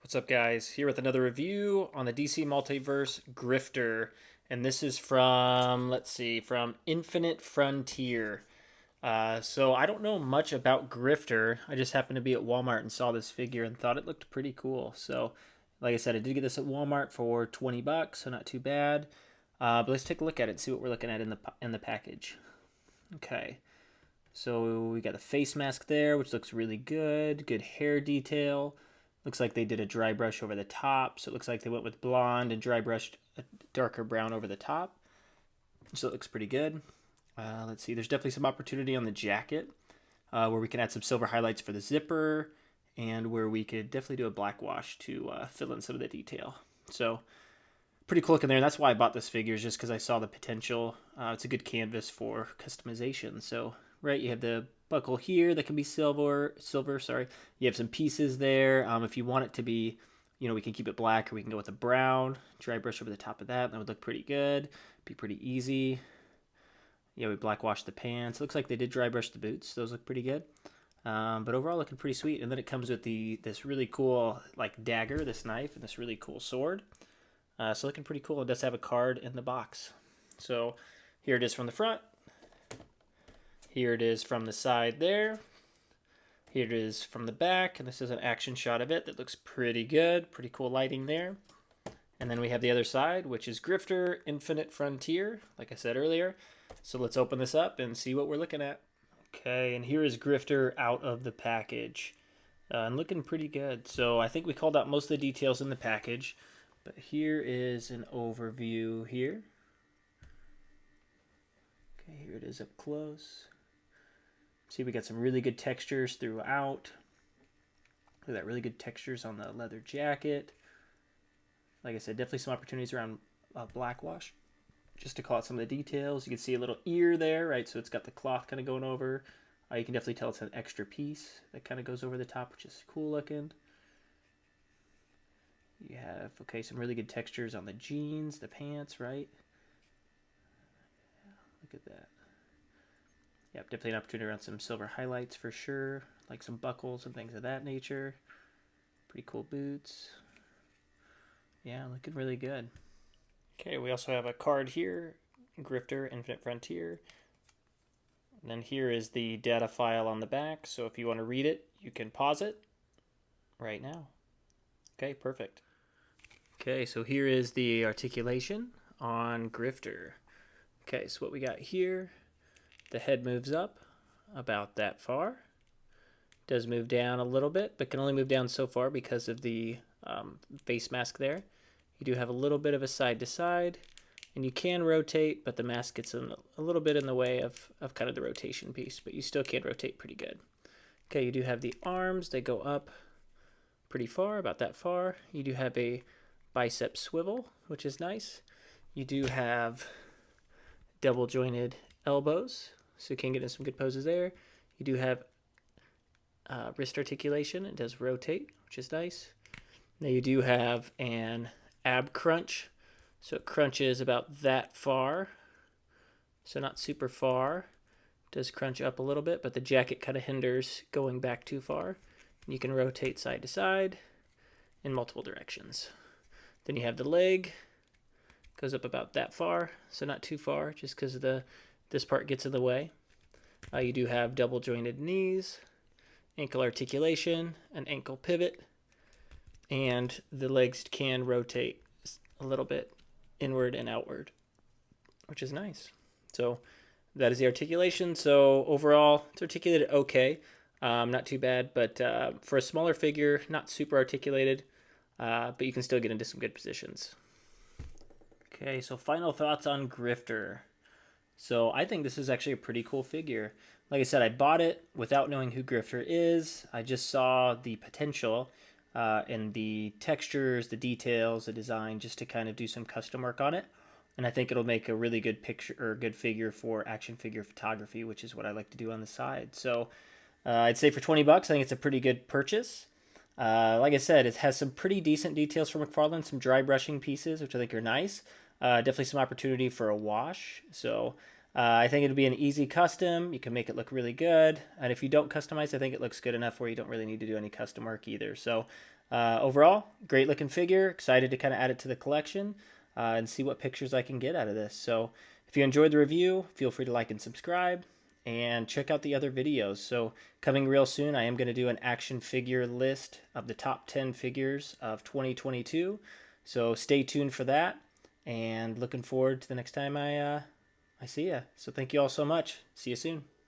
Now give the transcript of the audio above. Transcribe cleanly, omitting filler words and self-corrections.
What's up, guys? Here with another review on the DC Multiverse Grifter. And this is from, let's see, from Infinite Frontier. So I don't know much about Grifter. I just happened to be at Walmart and saw this figure and thought it looked pretty cool. So, like I said, I did get this at Walmart for 20 bucks, so not too bad. But let's take a look at it and see what we're looking at in the package. Okay. So we got the face mask there, which looks really good. Good hair detail. Looks like they did a dry brush over the top. So it looks like they went with blonde and dry brushed a darker brown over the top. So it looks pretty good. Let's see. There's definitely some opportunity on the jacket where we can add some silver highlights for the zipper and where we could definitely do a black wash to fill in some of the detail. So pretty cool looking there. And that's why I bought this figure, is just because I saw the potential. It's a good canvas for customization. So, right, you have the buckle here that can be silver, sorry. You have some pieces there. If you want it to be, we can keep it black or we can go with a brown, dry brush over the top of that. That would look pretty good. Be pretty easy. Yeah, we black wash the pants. It looks like they did dry brush the boots. Those look pretty good. But overall looking pretty sweet. And then it comes with this really cool like dagger, this knife, and this really cool sword. So looking pretty cool. It does have a card in the box. So here it is from the front. Here it is from the side there. Here it is from the back, and this is an action shot of it that looks pretty good. Pretty cool lighting there. And then we have the other side, which is Grifter Infinite Frontier, like I said earlier. So let's open this up and see what we're looking at. Okay, and here is Grifter out of the package. And looking pretty good. So I think we called out most of the details in the package. But here is an overview here. Okay, here it is up close. See, we got some really good textures throughout. Look at that, really good textures on the leather jacket. Like I said, definitely some opportunities around black wash. Just to call out some of the details. You can see a little ear there, right? So it's got the cloth kind of going over. You can definitely tell it's an extra piece that kind of goes over the top, which is cool looking. You have, okay, some really good textures on the jeans, the pants, right? Look at that. Yep, definitely an opportunity around some silver highlights for sure, like some buckles and things of that nature. Pretty cool boots. Yeah, looking really good. Okay, we also have a card here, Grifter Infinite Frontier. And then here is the data file on the back, so if you want to read it, you can pause it right now. Okay, perfect. Okay, so here is the articulation on Grifter. Okay, so what we got here, the head moves up about that far. Does move down a little bit, but can only move down so far because of the face mask there. You do have a little bit of a side to side, and you can rotate, but the mask gets a little bit in the way of kind of the rotation piece, but you still can rotate pretty good. Okay, you do have the arms. They go up pretty far, about that far. You do have a bicep swivel, which is nice. You do have double jointed elbows, so you can get in some good poses there. You do have wrist articulation. It does rotate, which is nice. Now you do have an ab crunch, so it crunches about that far, so not super far. It does crunch up a little bit, but the jacket kind of hinders going back too far. You can rotate side to side in multiple directions. Then you have the leg, goes up about that far, so not too far, just because this part gets in the way. You do have double jointed knees, ankle articulation, an ankle pivot, and the legs can rotate a little bit inward and outward, which is nice. So that is the articulation. So overall, it's articulated okay. Not too bad, but for a smaller figure, not super articulated, but you can still get into some good positions. Okay, so final thoughts on Grifter. So I think this is actually a pretty cool figure. Like I said, I bought it without knowing who Grifter is. I just saw the potential in the textures, the details, the design, just to kind of do some custom work on it. And I think it'll make a really good picture or good figure for action figure photography, which is what I like to do on the side. So I'd say for 20 bucks, I think it's a pretty good purchase. Like I said, it has some pretty decent details for McFarlane, some dry brushing pieces, which I think are nice. Definitely some opportunity for a wash. So I think it'd be an easy custom. You can make it look really good. And if you don't customize, I think it looks good enough where you don't really need to do any custom work either. So overall, great looking figure. Excited to kind of add it to the collection and see what pictures I can get out of this. So if you enjoyed the review, feel free to like and subscribe and check out the other videos. So coming real soon, I am going to do an action figure list of the top 10 figures of 2022. So stay tuned for that, and looking forward to the next time I see ya. So thank you all so much. See you soon.